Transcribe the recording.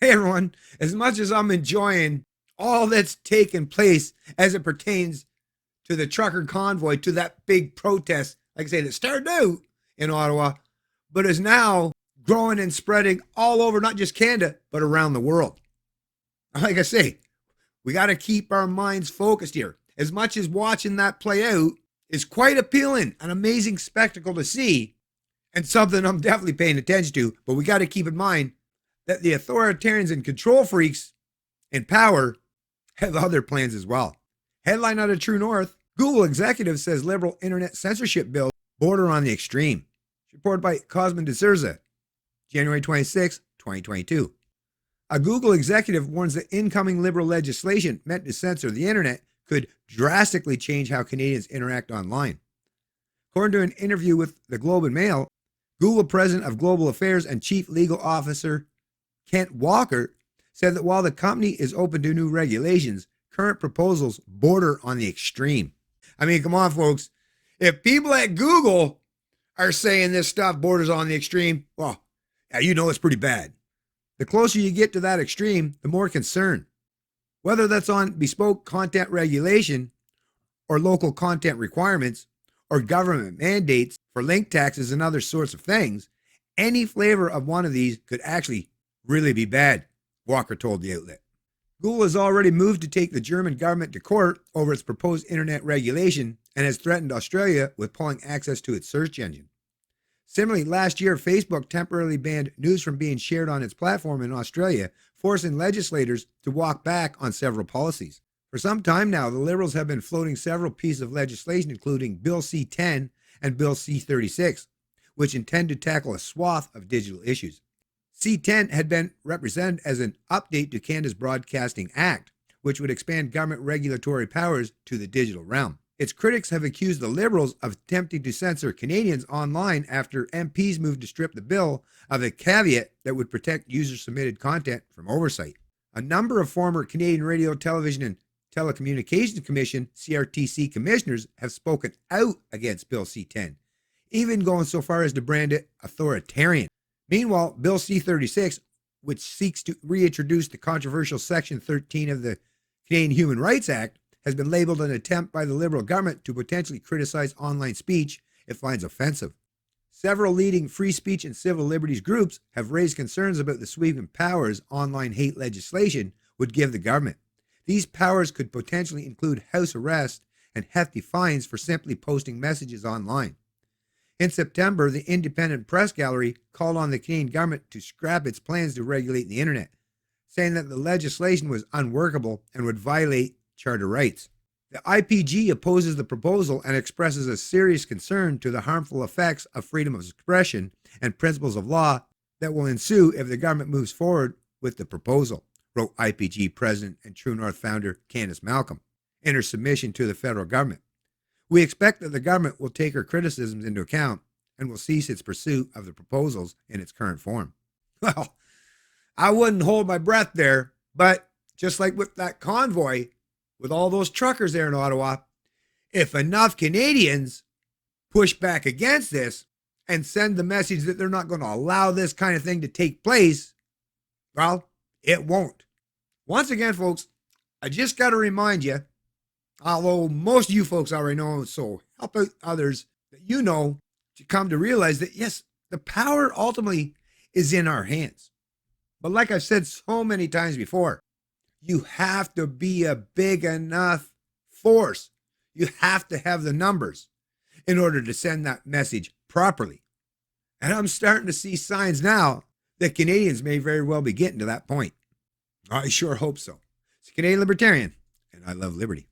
Hey everyone, as much as I'm enjoying all that's taken place as it pertains to the trucker convoy, to that big protest, like I say, that started out in Ottawa, but is now growing and spreading all over, not just Canada, but around the world. Like I say, we got to keep our minds focused here. As much as watching that play out is quite appealing, an amazing spectacle to see, and something I'm definitely paying attention to, but we got to keep in mind that the authoritarians and control freaks in power have other plans as well. Headline out of True North, Google executive says Liberal Internet Censorship Bill border on the extreme. Reported by Cosmin de Souza, January 26, 2022. A Google executive warns that incoming Liberal legislation meant to censor the internet could drastically change how Canadians interact online. According to an interview with the Globe and Mail, Google President of Global Affairs and Chief Legal Officer Kent Walker said that while the company is open to new regulations, current proposals border on the extreme. I mean, come on, folks. If people at Google are saying this stuff borders on the extreme, well, yeah, you know it's pretty bad. The closer you get to that extreme, the more concern. Whether that's on bespoke content regulation or local content requirements or government mandates for link taxes and other sorts of things, any flavor of one of these could actually really be bad, Walker told the outlet. Google has already moved to take the German government to court over its proposed internet regulation and has threatened Australia with pulling access to its search engine. Similarly, last year, Facebook temporarily banned news from being shared on its platform in Australia, forcing legislators to walk back on several policies. For some time now, the Liberals have been floating several pieces of legislation, including Bill C-10 and Bill C-36, which intend to tackle a swath of digital issues. C-10 had been represented as an update to Canada's Broadcasting Act, which would expand government regulatory powers to the digital realm. Its critics have accused the Liberals of attempting to censor Canadians online after MPs moved to strip the bill of a caveat that would protect user-submitted content from oversight. A number of former Canadian Radio, Television and Telecommunications Commission, CRTC commissioners have spoken out against Bill C-10, even going so far as to brand it authoritarian. Meanwhile, Bill C-36, which seeks to reintroduce the controversial Section 13 of the Canadian Human Rights Act, has been labeled an attempt by the Liberal government to potentially criticize online speech it finds offensive. Several leading free speech and civil liberties groups have raised concerns about the sweeping powers online hate legislation would give the government. These powers could potentially include house arrest and hefty fines for simply posting messages online. In September, the Independent Press Gallery called on the Canadian government to scrap its plans to regulate the internet, saying that the legislation was unworkable and would violate charter rights. The IPG opposes the proposal and expresses a serious concern to the harmful effects of freedom of expression and principles of law that will ensue if the government moves forward with the proposal, wrote IPG President and True North founder Candace Malcolm in her submission to the federal government. We expect that the government will take her criticisms into account and will cease its pursuit of the proposals in its current form. Well, I wouldn't hold my breath there, but just like with that convoy, with all those truckers there in Ottawa, if enough Canadians push back against this and send the message that they're not going to allow this kind of thing to take place, well, it won't. Once again, folks, I just got to remind you, although most of you folks already know, so help out others that you know to come to realize that, yes, the power ultimately is in our hands. But like I've said so many times before, you have to be a big enough force. You have to have the numbers in order to send that message properly. And I'm starting to see signs now that Canadians may very well be getting to that point. I sure hope so. It's Canadian Libertarian, and I love liberty.